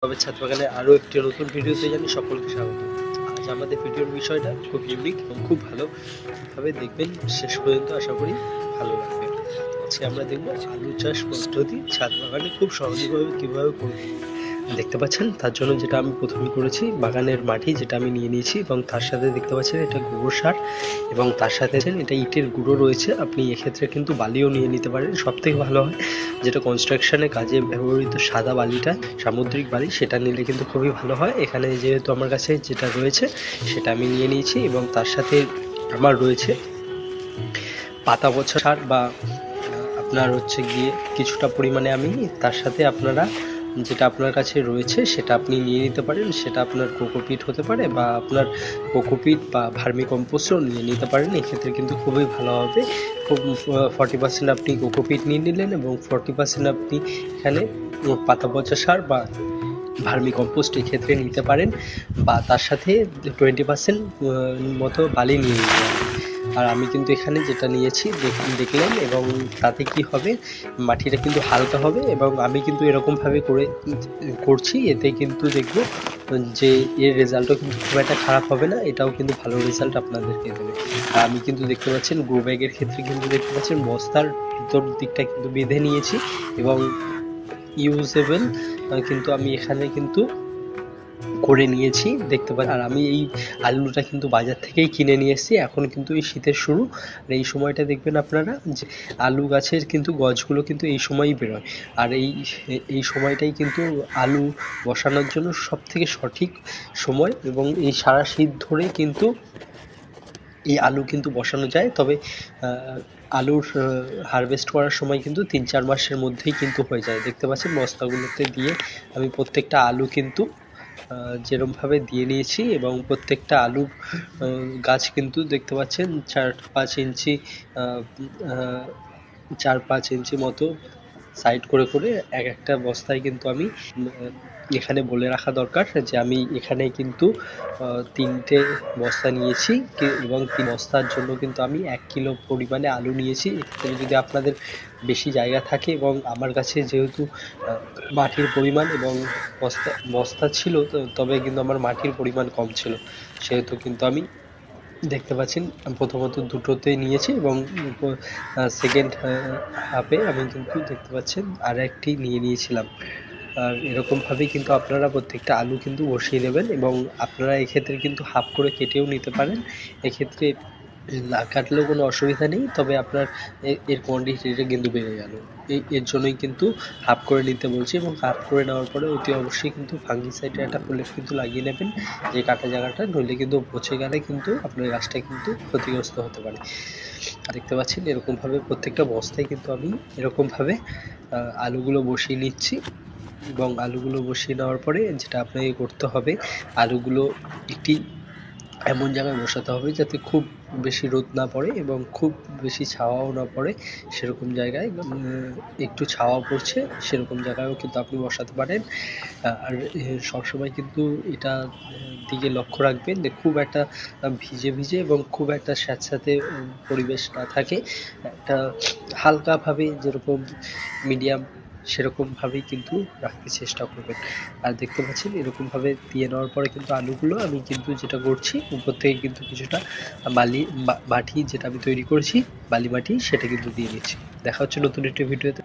তবে ছাদ বাগানে আরও একটি নতুন ভিডিওতে জানি সকলকে স্বাগত। আজ আমাদের ভিডিওর বিষয়টা খুব ইউনিক এবং খুব ভালোভাবে দেখবেন, শেষ পর্যন্ত আশা করি ভালো লাগবে। আজকে আমরা দেখব আলু চাষ পদ্ধতি ছাদ বাগানে খুব সহজভাবে কিভাবে করব। দেখতে পাচ্ছেন, তার জন্য যেটা আমি প্রথমে করেছি, বাগানের মাটি যেটা আমি নিয়ে নিয়েছি এবং তার সাথে দেখতে পাচ্ছেন এটা গোবর সার এবং তার সাথে এটা ইটের গুঁড়ো রয়েছে। আপনি এক্ষেত্রে কিন্তু বালিও নিয়ে নিতে পারেন, সব থেকে ভালো হয় যেটা কনস্ট্রাকশনের কাজে ব্যবহৃত সাদা বালিটা, সামুদ্রিক বালি, সেটা নিলে কিন্তু খুবই ভালো হয়। এখানে যেহেতু আমার কাছে যেটা রয়েছে সেটা আমি নিয়ে নিয়েছি এবং তার সাথে আমার রয়েছে পাতা পচা সার বা আপনার হচ্ছে গিয়ে কিছুটা পরিমাণে আমি তার সাথে আপনারা যেটা আপনার কাছে রয়েছে সেটা আপনি নিয়ে নিতে পারেন। সেটা আপনার কোকোপিট হতে পারে বা আপনার কোকোপিট বা ভার্মি কম্পোস্টও নিয়ে নিতে পারেন। এক্ষেত্রে কিন্তু খুবই ভালো হবে। খুব 40% আপনি কোকোপিট নিয়ে নিলেন এবং 40% আপনি এখানে পাতা পচা সার বা ভার্মি কম্পোস্ট এক্ষেত্রে নিতে পারেন, বা তার সাথে 20% মতো বালি নিয়ে নিতে পারেন। আর আমি কিন্তু এখানে যেটা নিয়েছি দেখলেন, এবং তাতে কি হবে, মাটিটা কিন্তু হালকা হবে এবং আমি কিন্তু এরকমভাবে করছি, এতে কিন্তু দেখব যে এর রেজাল্টও কিন্তু খুব একটা খারাপ হবে না, এটাও কিন্তু ভালো রেজাল্ট আপনাদেরকে দেবে। আর আমি কিন্তু দেখতে পাচ্ছেন গ্রো ব্যাগের ক্ষেত্রে কিন্তু দেখতে পাচ্ছেন বস্তার ভিতর দিকটা কিন্তু বেঁধে নিয়েছি এবং ইউজেবল কিন্তু আমি এখানে কিন্তু করে নিয়েছি, দেখতে পাচ্ছি। আর আমি এই আলুটা কিন্তু বাজার থেকেই কিনে নিয়ে এসেছি। এখন কিন্তু এই শীতের শুরু, আর এই সময়টা দেখবেন আপনারা যে আলু গাছের কিন্তু গছগুলো কিন্তু এই সময়ই বেরোয়। আর এই সময়টাই কিন্তু আলু বসানোর জন্য সব থেকে সঠিক সময়, এবং এই সারা শীত ধরে কিন্তু এই আলু কিন্তু বসানো যায়। তবে আলুর হারভেস্ট করার সময় কিন্তু 3-4 মাসের মধ্যেই কিন্তু হয়ে যায়। দেখতে পাচ্ছেন বস্তাগুলোতে দিয়ে আমি প্রত্যেকটা আলু কিন্তু যেরমভাবে দিয়ে নিয়েছি, এবং প্রত্যেকটা আলুর গাছ কিন্তু দেখতে পাচ্ছেন 4-5 ইঞ্চি 4-5 ইঞ্চি মতো সাইড করে করে এক একটা বস্তায় কিন্তু আমি এখানে বলে রাখা দরকার যে আমি এখানে কিন্তু 3টে বস্তা নিয়েছি এবং 3 বস্তার জন্য কিন্তু আমি 1 কিলো পরিমাণে আলু নিয়েছি। এক্ষেত্রে যদি আপনাদের বেশি জায়গা থাকে, এবং আমার কাছে যেহেতু মাটির পরিমাণ এবং বস্তা ছিল, তবে কিন্তু আমার মাটির পরিমাণ কম ছিল, সেহেতু কিন্তু আমি দেখতে পাচ্ছেন প্রথমত দুটোতে নিয়েছি এবং সেকেন্ড হাফে আমি কিন্তু দেখতে পাচ্ছেন আর একটি নিয়ে নিয়েছিলাম। আর এরকমভাবেই কিন্তু আপনারা প্রত্যেকটা আলু কিন্তু বসিয়ে দেবেন, এবং আপনারা এক্ষেত্রে কিন্তু হাফ করে কেটেও নিতে পারেন। এক্ষেত্রে না কাটলেও কোনো অসুবিধা নেই, তবে আপনার এর কোয়ান্টিটিটা কিন্তু বেড়ে গেল। এর জন্যই কিন্তু হাফ করে নিতে বলছি, এবং হাফ করে নেওয়ার পরে অতি অবশ্যই কিন্তু ফাঙ্গিসাইডের একটা প্রলেপ কিন্তু লাগিয়ে নেবেন, যে কাটা জায়গাটা, নইলে কিন্তু পচে গেলে কিন্তু আপনার গাছটা কিন্তু ক্ষতিগ্রস্ত হতে পারে। দেখতে পাচ্ছেন এরকমভাবে প্রত্যেকটা বস্তায় কিন্তু আমি এরকমভাবে আলুগুলো বসিয়ে নিচ্ছি, এবং আলুগুলো বসিয়ে নেওয়ার পরে যেটা আপনাকে করতে হবে, আলুগুলো একটি এমন জায়গায় বসাতে হবে যাতে খুব বেশি রোদ না পড়ে এবং খুব বেশি ছাওয়াও না পড়ে। সেরকম জায়গায় একটু ছাওয়া পড়ছে সেরকম জায়গায়ও কিন্তু আপনি বসাতে পারেন। আর সবসময় কিন্তু এটা দিকে লক্ষ্য রাখবেন যে খুব একটা ভিজে ভিজে এবং খুব একটা স্যাঁতস্যাঁতে পরিবেশ না থাকে, একটা হালকাভাবে যেরকম মিডিয়াম সেরকমভাবেই কিন্তু রাখতে চেষ্টা করবেন। আর দেখতে পাচ্ছেন এরকমভাবে দিয়ে নেওয়ার পরে কিন্তু আলুগুলো আমি কিন্তু যেটা করছি, উপর থেকে কিন্তু কিছুটা মাটি যেটা আমি তৈরি করেছি, বালি মাটি, সেটা কিন্তু দিয়ে দিচ্ছি। দেখা হচ্ছে নতুন একটি ভিডিওতে।